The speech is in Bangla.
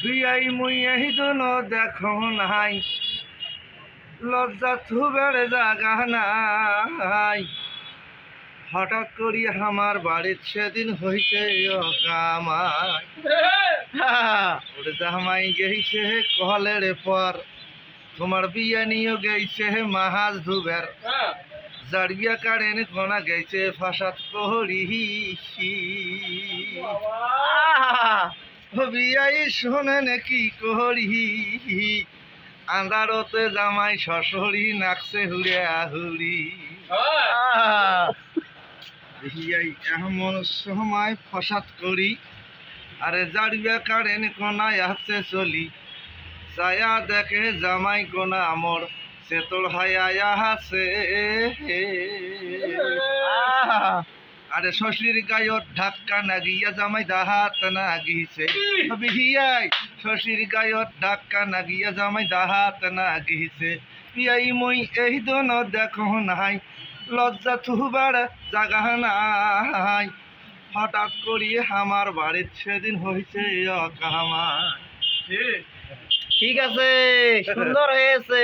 বিয়াই মুই এই দোন দেখো নাই লজ্জা থুবের জাগা নাই হঠাৎ করি আমার বাড়ির সেদিন হইছে কামাই ওরে জামাই গেইছে কলের পর তোমার বিয়ে নিয়ে গেছে মাহাজ ধুবের জাড়িয়া কারেন কোনা গেছে ফাঁসাত করি বিয়াই শোনে নাকি করি আন্দারতে জামাই শ্বশুরি নাকছে হুড়িয়া হুড়ি বিয়াই এমন সময় ফসাদ করি আরে জাড়িয়া কারেন কোনায় আছে চলি ছায়া দেখে জামাই কোনা আমর সে তোর হায়া হাসে আরে শ্বশুর গায়ত ধাক্কা না গিয়া জামাই দাহাত না গিয়েছে বিয়াই শ্বশুর গায়ত ধাক্কা না গিয়া জামাই দাহাত না গিয়েছে বিয়াই মই এই দোন দেখো নাই লজ্জা থুবার জাগা নাই হঠাৎ করি আমার বাড়ির সেদিন হয়েছে অকামাই। ঠিক আছে, সুন্দর হয়েছে।